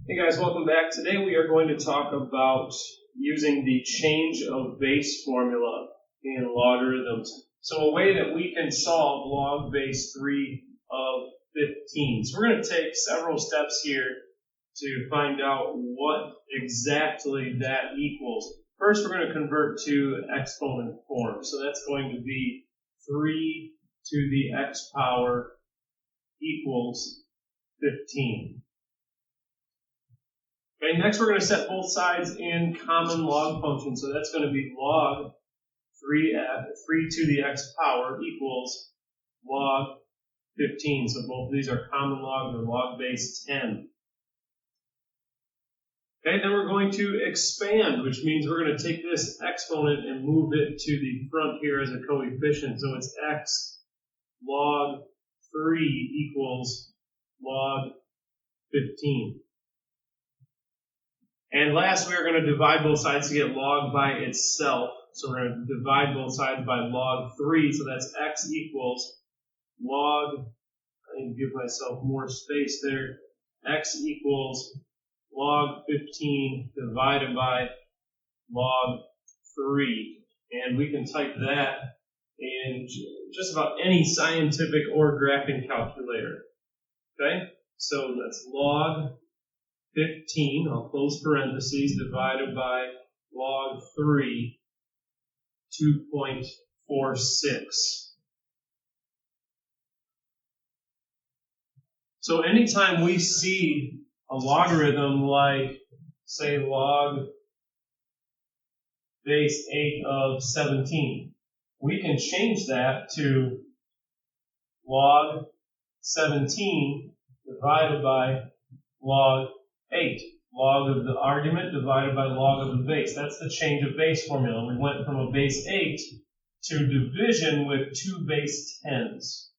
Hey guys, welcome back. Today we are going to talk about using the change of base formula in logarithms. So a way that we can solve log base 3 of 15. So we're going to take several steps here to find out what exactly that equals. First, we're going to convert to exponent form. So that's going to be 3 to the x power equals 15. Okay, next we're going to set both sides in common log function. So that's going to be log 3 to the x power equals log 15. So both of these are common logs or log base 10. Okay, then we're going to expand, which means we're going to take this exponent and move it to the front here as a coefficient. So it's x log 3 equals log 15. And last, we are going to divide both sides to get log by itself. So we're going to divide both sides by log 3. So that's x equals log, I need to give myself more space there, x equals log 15 divided by log 3. And we can type that in just about any scientific or graphing calculator. Okay? So that's log 15, I'll close parentheses, divided by log 3, 2.46. So anytime we see a logarithm like, say, log base 8 of 17, we can change that to log 17 divided by log 8. Log of the argument divided by log of the base. That's the change of base formula. We went from a base 8 to division with 2 base 10s.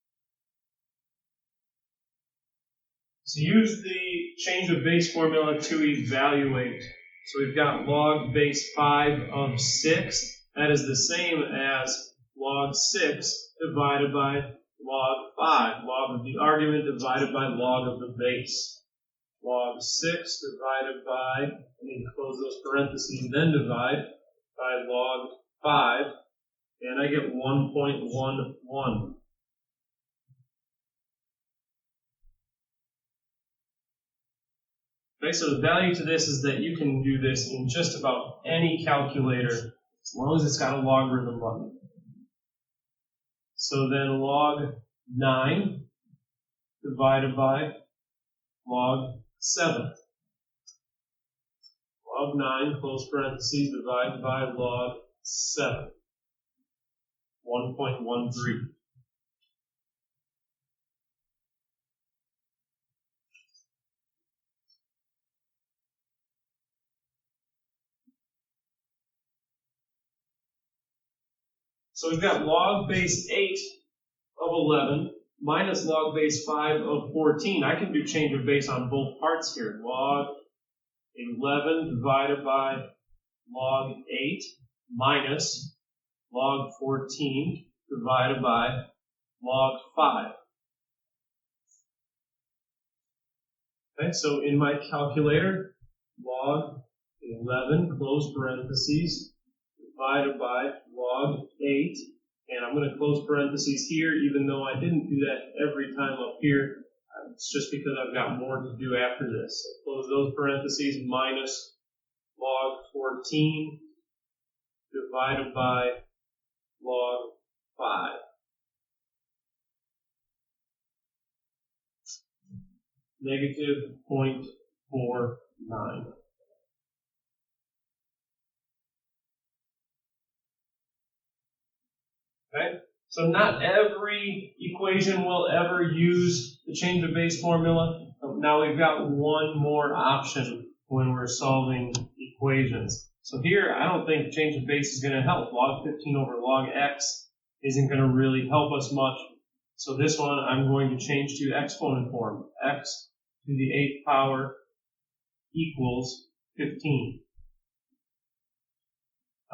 So use the change of base formula to evaluate. So we've got log base 5 of 6. That is the same as log 6 divided by log 5. Log of the argument divided by log of the base. Log 6 divided by, I need to close those parentheses, then divide by log 5, and I get 1.11. Okay, so the value to this is that you can do this in just about any calculator, as long as it's got a logarithm button. So then log 9 divided by log 7. Log 9, close parentheses, divided by log 7. 1.13. So we've got log base 8 of 11 minus log base 5 of 14. I can do change of base on both parts here. Log 11 divided by log 8 minus log 14 divided by log 5. Okay, so in my calculator, log 11, close parentheses, divided by log 8. And I'm going to close parentheses here, even though I didn't do that every time up here. It's just because I've got more to do after this. So close those parentheses, minus log 14 divided by log 5. Negative 0.49. Okay, so not every equation will ever use the change of base formula. Now we've got one more option when we're solving equations. So here, I don't think change of base is going to help. Log 15 over log x isn't going to really help us much. So this one, I'm going to change to exponent form. X to the 8th power equals 15.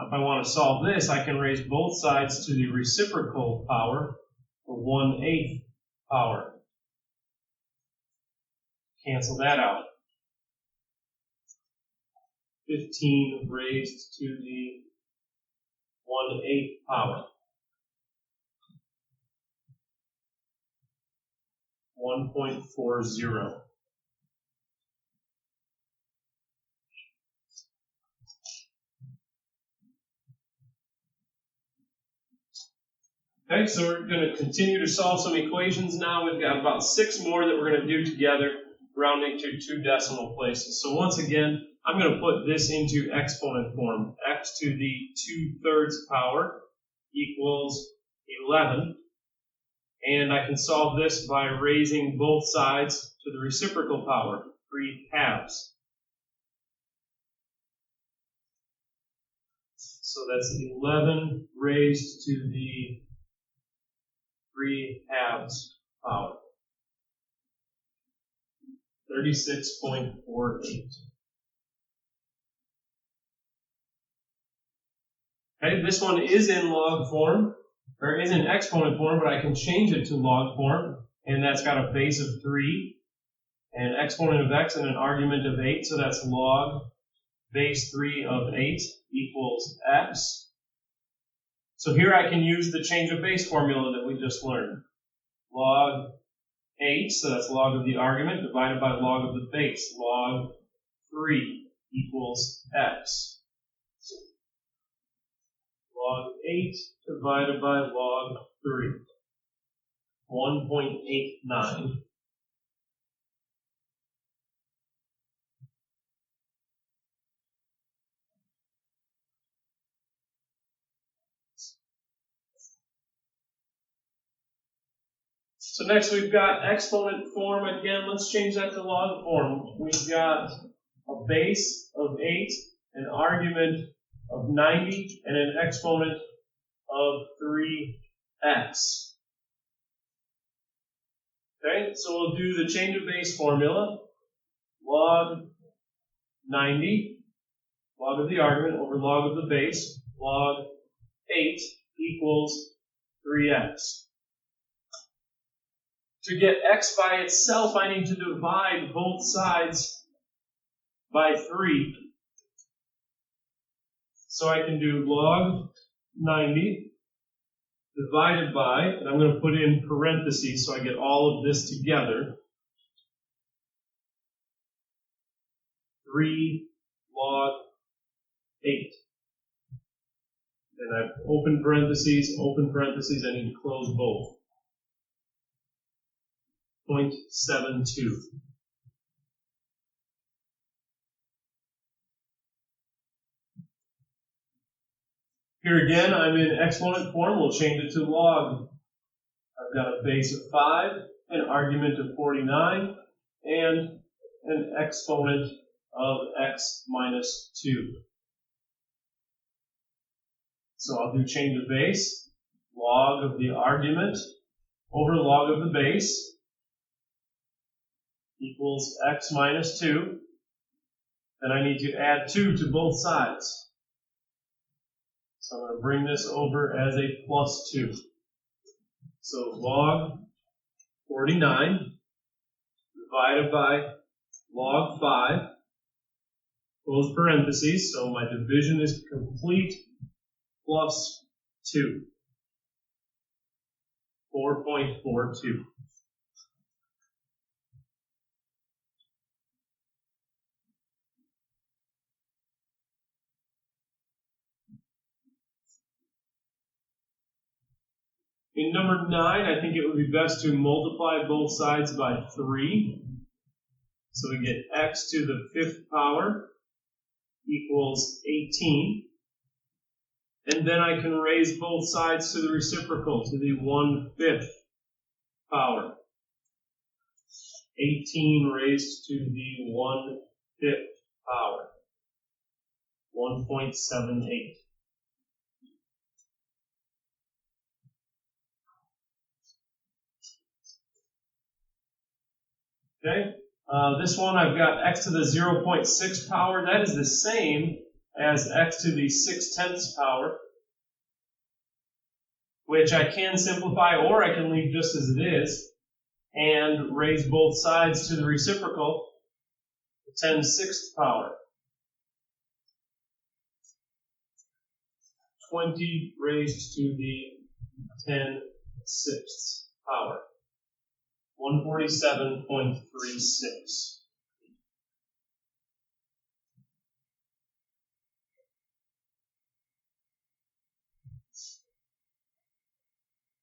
If I want to solve this, I can raise both sides to the reciprocal power, or 1/8 power. Cancel that out. 15 raised to the 1/8 power. 1.40. Okay, so we're going to continue to solve some equations now. We've got about 6 more that we're going to do together, rounding to 2 decimal places. So once again, I'm going to put this into exponent form. X to the 2/3 power equals 11. And I can solve this by raising both sides to the reciprocal power, 3/2. So that's 11 raised to the 3/2 power. 36.48. Okay, this one is in log form, or is in exponent form, but I can change it to log form, and that's got a base of 3, an exponent of x, and an argument of 8, so that's log base 3 of 8 equals x. So here I can use the change of base formula that we just learned. Log 8, so that's log of the argument, divided by log of the base. Log 3 equals x. Log 8 divided by log 3. 1.89. So next we've got exponent form again. Let's change that to log form. We've got a base of 8, an argument of 90, and an exponent of 3x. Okay, so we'll do the change of base formula. Log 90, log of the argument over log of the base, log 8 equals 3x. To get x by itself, I need to divide both sides by 3. So I can do log 90 divided by, and I'm going to put in parentheses so I get all of this together, 3 log 8. And I've opened parentheses, I need to close both. 0.72. Here again, I'm in exponent form. We'll change it to log. I've got a base of 5, an argument of 49, and an exponent of x minus 2. So I'll do change of base, log of the argument over log of the base equals x minus 2. Then I need to add 2 to both sides. So I'm going to bring this over as a plus 2. So log 49 divided by log 5, close parentheses, so my division is complete, plus 2. 4.42. In number 9, I think it would be best to multiply both sides by 3. So we get x to the 5th power equals 18. And then I can raise both sides to the reciprocal, to the 1/5 power. 18 raised to the 1/5 power. 1.78. Okay, this one I've got x to the 0.6 power. That is the same as x to the 6/10 power, which I can simplify or I can leave just as it is and raise both sides to the reciprocal, 10/6 power. 20 raised to the 10�6th power. 147.36.